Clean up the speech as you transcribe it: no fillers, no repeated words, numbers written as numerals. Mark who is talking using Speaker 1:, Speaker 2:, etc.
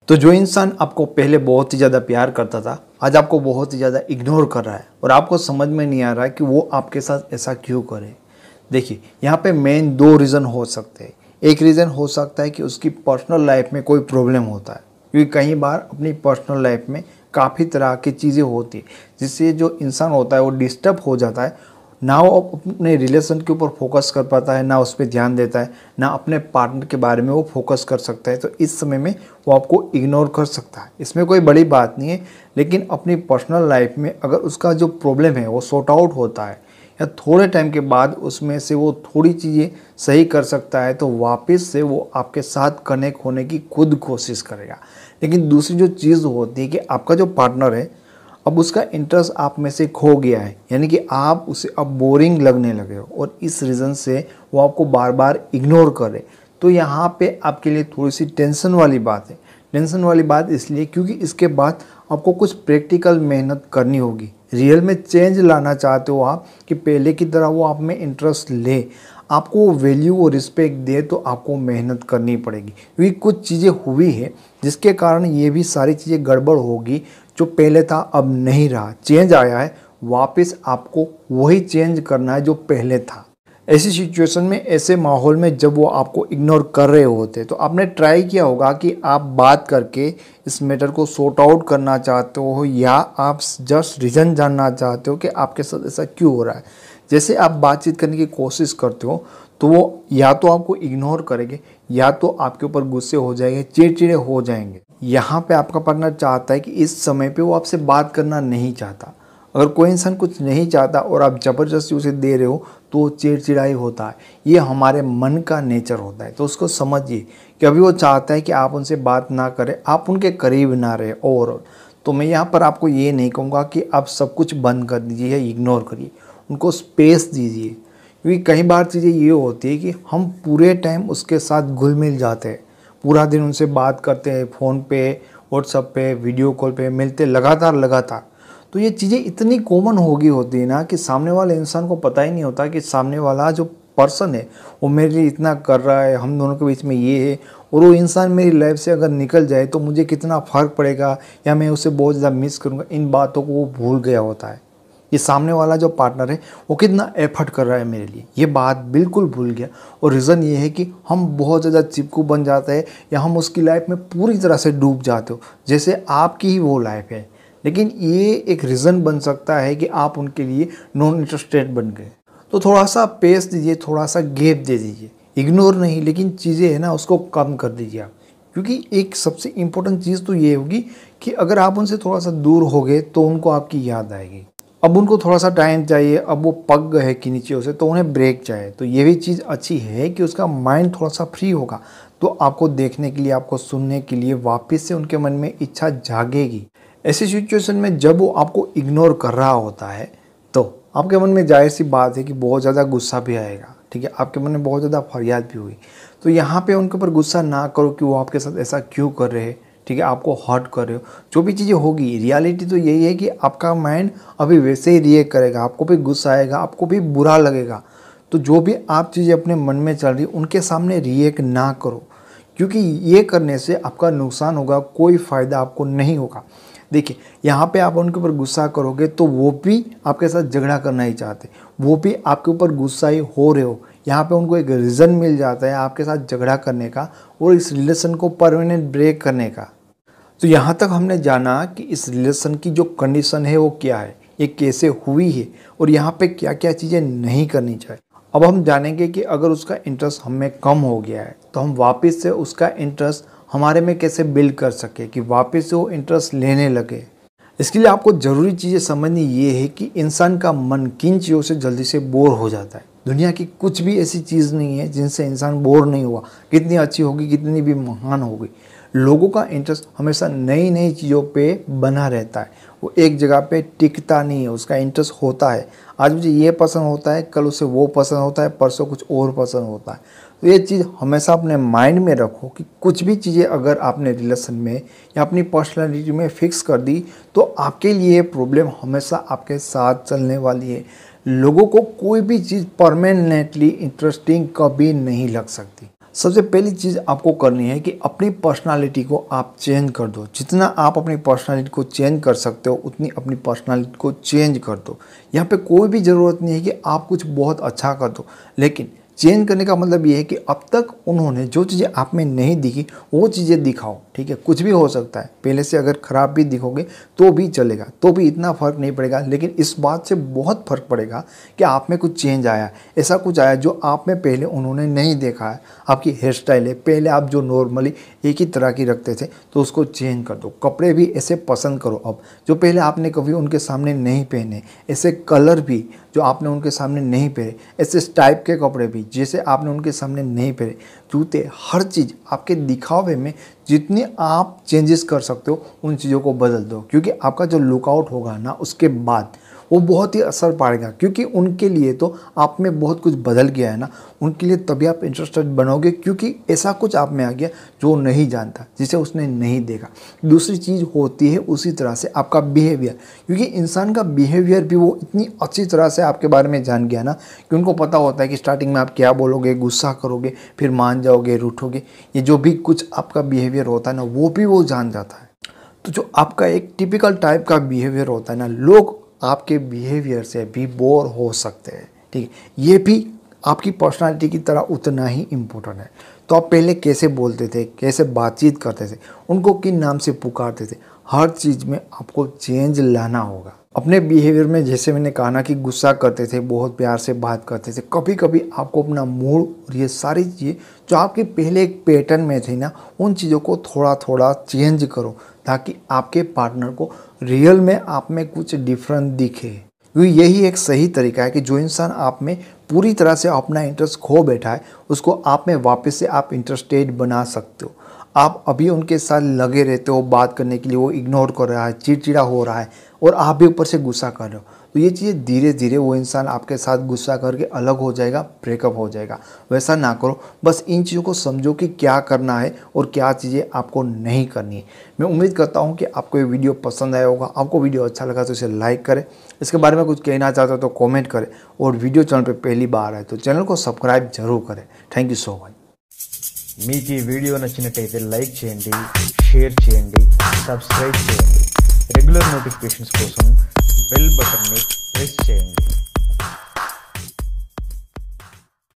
Speaker 1: तो जो इंसान आपको पहले बहुत ही ज़्यादा प्यार करता था, आज आपको बहुत ही ज़्यादा इग्नोर कर रहा है और आपको समझ में नहीं आ रहा है कि वो आपके साथ ऐसा क्यों करे। देखिए, यहाँ पे मेन दो रीज़न हो सकते हैं। एक रीज़न हो सकता है कि उसकी पर्सनल लाइफ में कोई प्रॉब्लम होता है, क्योंकि कई बार अपनी पर्सनल लाइफ में काफ़ी तरह की चीज़ें होती है जिससे जो इंसान होता है वो डिस्टर्ब हो जाता है। ना वो अपने रिलेशन के ऊपर फोकस कर पाता है, ना उस पर ध्यान देता है, ना अपने पार्टनर के बारे में वो फोकस कर सकता है। तो इस समय में वो आपको इग्नोर कर सकता है, इसमें कोई बड़ी बात नहीं है। लेकिन अपनी पर्सनल लाइफ में अगर उसका जो प्रॉब्लम है वो सॉर्ट आउट होता है या थोड़े टाइम के बाद उसमें से वो थोड़ी चीज़ें सही कर सकता है, तो वापस से वो आपके साथ कनेक्ट होने की खुद कोशिश करेगा। लेकिन दूसरी जो चीज़ होती है कि आपका जो पार्टनर है, अब उसका इंटरेस्ट आप में से खो गया है, यानी कि आप उसे अब बोरिंग लगने लगे हो और इस रीज़न से वो आपको बार बार इग्नोर करे। तो यहाँ पे आपके लिए थोड़ी सी टेंशन वाली बात है। टेंशन वाली बात इसलिए क्योंकि इसके बाद आपको कुछ प्रैक्टिकल मेहनत करनी होगी। रियल में चेंज लाना चाहते हो आप कि पहले की तरह वो आप में इंटरेस्ट ले, आपको वैल्यू और रिस्पेक्ट दे, तो आपको मेहनत करनी पड़ेगी। क्योंकि कुछ चीज़ें हुई है जिसके कारण ये भी सारी चीज़ें गड़बड़ होगी। जो पहले था अब नहीं रहा, चेंज आया है, वापस आपको वही चेंज करना है जो पहले था। ऐसी सिचुएशन में, ऐसे माहौल में जब वो आपको इग्नोर कर रहे होते, तो आपने ट्राई किया होगा कि आप बात करके इस मैटर को सॉर्ट आउट करना चाहते हो या आप जस्ट रीज़न जानना चाहते हो कि आपके साथ ऐसा क्यों हो रहा है। जैसे आप बातचीत करने की कोशिश करते हो तो वो या तो आपको इग्नोर करेंगे या तो आपके ऊपर गुस्से हो जाएंगे, चिड़चिड़े हो जाएंगे। यहाँ पे आपका पार्टनर चाहता है कि इस समय पे वो आपसे बात करना नहीं चाहता। अगर कोई इंसान कुछ नहीं चाहता और आप ज़बरदस्ती उसे दे रहे हो तो वो चिड़चिड़ाई होता है। ये हमारे मन का नेचर होता है। तो उसको समझिए कि अभी वो चाहता है कि आप उनसे बात ना करें, आप उनके करीब ना रहे। और तो मैं यहाँ पर आपको ये नहीं कहूँगा कि आप सब कुछ बंद कर दीजिए या इग्नोर करिए, उनको स्पेस दीजिए। क्योंकि कई बार चीज़ें ये होती है कि हम पूरे टाइम उसके साथ घुल मिल जाते हैं, पूरा दिन उनसे बात करते हैं, फ़ोन पे, व्हाट्सएप पे, वीडियो कॉल पे मिलते लगातार। तो ये चीज़ें इतनी कॉमन हो गई होती है ना कि सामने वाले इंसान को पता ही नहीं होता कि सामने वाला जो पर्सन है वो मेरे लिए इतना कर रहा है, हम दोनों के बीच में ये है, और वो इंसान मेरी लाइफ से अगर निकल जाए तो मुझे कितना फ़र्क पड़ेगा या मैं उसे बहुत ज़्यादा मिस करूँगा। इन बातों को वो भूल गया होता है। ये सामने वाला जो पार्टनर है वो कितना एफर्ट कर रहा है मेरे लिए, ये बात बिल्कुल भूल गया। और रीज़न ये है कि हम बहुत ज़्यादा चिपकू बन जाते हैं या हम उसकी लाइफ में पूरी तरह से डूब जाते हो जैसे आपकी ही वो लाइफ है। लेकिन ये एक रीज़न बन सकता है कि आप उनके लिए नॉन इंटरेस्टेड बन गए। तो थोड़ा सा पेस दीजिए, थोड़ा सा गैप दे दीजिए, इग्नोर नहीं, लेकिन चीज़ें है ना उसको कम कर दीजिए आप। क्योंकि एक सबसे इम्पोर्टेंट चीज़ तो ये होगी कि अगर आप उनसे थोड़ा सा दूर हो गए तो उनको आपकी याद आएगी। अब उनको थोड़ा सा टाइम चाहिए, अब वो पक गए कि नीचे से, तो उन्हें ब्रेक चाहिए। तो ये भी चीज़ अच्छी है कि उसका माइंड थोड़ा सा फ्री होगा, तो आपको देखने के लिए, आपको सुनने के लिए वापस से उनके मन में इच्छा जागेगी। ऐसी सिचुएशन में जब वो आपको इग्नोर कर रहा होता है तो आपके मन में जाहिर सी बात है कि बहुत ज़्यादा गुस्सा भी आएगा, ठीक है, आपके मन में बहुत ज़्यादा फरियाद भी हुई। तो यहाँ पे उनके ऊपर गुस्सा ना करो कि वो आपके साथ ऐसा क्यों कर रहे हैं, ठीक है, आपको हर्ट कर रहे हो। जो भी चीज़ें होगी, रियलिटी तो यही है कि आपका माइंड अभी वैसे ही रिएक्ट करेगा, आपको भी गुस्सा आएगा, आपको भी बुरा लगेगा। तो जो भी आप चीज़ें अपने मन में चल रही उनके सामने रिएक्ट ना करो, क्योंकि ये करने से आपका नुकसान होगा, कोई फ़ायदा आपको नहीं होगा। देखिए, यहाँ पे आप उनके ऊपर गुस्सा करोगे तो वो भी आपके साथ झगड़ा करना ही चाहते, वो भी आपके ऊपर गुस्सा ही हो रहे हो। यहाँ पे उनको एक रीज़न मिल जाता है आपके साथ झगड़ा करने का और इस रिलेशन को परमानेंट ब्रेक करने का। तो यहाँ तक हमने जाना कि इस रिलेशन की जो कंडीशन है वो क्या है, ये कैसे हुई है और यहाँ पे क्या क्या चीज़ें नहीं करनी चाहिए। अब हम जानेंगे कि अगर उसका इंटरेस्ट हमें कम हो गया है तो हम वापस से उसका इंटरेस्ट हमारे में कैसे बिल्ड कर सके कि वापस से वो इंटरेस्ट लेने लगे। इसके लिए आपको ज़रूरी चीज़ें समझनी ये है कि इंसान का मन किन चीज़ों से जल्दी से बोर हो जाता है। दुनिया की कुछ भी ऐसी चीज़ नहीं है जिनसे इंसान बोर नहीं हुआ, कितनी अच्छी होगी, कितनी भी महान होगी। लोगों का इंटरेस्ट हमेशा नई नई चीज़ों पे बना रहता है, वो एक जगह पे टिकता नहीं है, उसका इंटरेस्ट होता है। आज मुझे ये पसंद होता है, कल उसे वो पसंद होता है, परसों कुछ और पसंद होता है। तो ये चीज़ हमेशा अपने माइंड में रखो कि कुछ भी चीज़ें अगर आपने रिलेशन में या अपनी पर्सनैलिटी में फिक्स कर दी तो आपके लिए प्रॉब्लम हमेशा आपके साथ चलने वाली है। लोगों को कोई भी चीज़ परमानेंटली इंटरेस्टिंग कभी नहीं लग सकती। सबसे पहली चीज़ आपको करनी है कि अपनी पर्सनालिटी को आप चेंज कर दो। जितना आप अपनी पर्सनालिटी को चेंज कर सकते हो उतनी अपनी पर्सनालिटी को चेंज कर दो। यहाँ पे कोई भी ज़रूरत नहीं है कि आप कुछ बहुत अच्छा कर दो, लेकिन चेंज करने का मतलब ये है कि अब तक उन्होंने जो चीज़ें आप में नहीं दिखी वो चीज़ें दिखाओ। ठीक है, कुछ भी हो सकता है, पहले से अगर ख़राब भी दिखोगे तो भी चलेगा, तो भी इतना फ़र्क नहीं पड़ेगा, लेकिन इस बात से बहुत फ़र्क पड़ेगा कि आप में कुछ चेंज आया, ऐसा कुछ आया जो आप में पहले उन्होंने नहीं देखा है। आपकी हेयर स्टाइल है, पहले आप जो नॉर्मली एक ही तरह की रखते थे तो उसको चेंज कर दो। कपड़े भी ऐसे पसंद करो अब जो पहले आपने कभी उनके सामने नहीं पहने, ऐसे कलर भी जो आपने उनके सामने नहीं पहने, ऐसे टाइप के कपड़े भी जैसे आपने उनके सामने नहीं पहने, जूते, हर चीज़ आपके दिखावे में जितने आप चेंजेस कर सकते हो उन चीज़ों को बदल दो, क्योंकि आपका जो लुकआउट होगा ना उसके बाद वो बहुत ही असर पड़ेगा, क्योंकि उनके लिए तो आप में बहुत कुछ बदल गया है ना, उनके लिए तभी आप इंटरेस्टेड बनोगे, क्योंकि ऐसा कुछ आप में आ गया जो वो नहीं जानता, जिसे उसने नहीं देखा। दूसरी चीज़ होती है उसी तरह से आपका बिहेवियर, क्योंकि इंसान का बिहेवियर भी वो इतनी अच्छी तरह से आपके बारे में जान गया ना कि उनको पता होता है कि स्टार्टिंग में आप क्या बोलोगे, गुस्सा करोगे, फिर मान जाओगे, रूठोगे, ये जो भी कुछ आपका बिहेवियर होता है ना वो भी वो जान जाता है। तो जो आपका एक टिपिकल टाइप का बिहेवियर होता है ना, लोग आपके बिहेवियर से भी बोर हो सकते हैं। ठीक है, ये भी आपकी पर्सनालिटी की तरह उतना ही इम्पोर्टेंट है। तो आप पहले कैसे बोलते थे, कैसे बातचीत करते थे, उनको किन नाम से पुकारते थे, हर चीज़ में आपको चेंज लाना होगा। अपने बिहेवियर में जैसे मैंने कहा ना कि गुस्सा करते थे, बहुत प्यार से बात करते थे, कभी कभी आपको अपना मूड और ये सारी चीज़ें जो आपके पहले एक पैटर्न में थी ना उन चीज़ों को थोड़ा थोड़ा चेंज करो, ताकि आपके पार्टनर को रियल में आप में कुछ डिफरेंट दिखे। क्योंकि यही एक सही तरीका है कि जो इंसान आप में पूरी तरह से अपना इंटरेस्ट खो बैठा है उसको आप में वापस से आप इंटरेस्टेड बना सकते हो। आप अभी उनके साथ लगे रहते हो बात करने के लिए, वो इग्नोर कर रहा है, चिड़चिड़ा हो रहा है और आप भी ऊपर से गुस्सा कर रहे हो, तो ये चीज़ें धीरे धीरे वो इंसान आपके साथ गुस्सा करके अलग हो जाएगा, ब्रेकअप हो जाएगा। वैसा ना करो, बस इन चीज़ों को समझो कि क्या करना है और क्या चीज़ें आपको नहीं करनी है। मैं उम्मीद करता हूँ कि आपको ये वीडियो पसंद आया होगा। आपको वीडियो अच्छा लगा तो इसे लाइक करें, इसके बारे में कुछ कहना चाहते हो तो कॉमेंट करें, और वीडियो चैनल पर पहली बार आए तो चैनल को सब्सक्राइब जरूर करें। Thank you so much.
Speaker 2: మీకు ఈ వీడియో నచ్చినట్టయితే లైక్ చేయండి, షేర్ చేయండి, సబ్స్క్రైబ్ చేయండి. రెగ్యులర్ నోటిఫికేషన్స్ కోసం బెల్ బటన్ని ప్రెస్ చేయండి.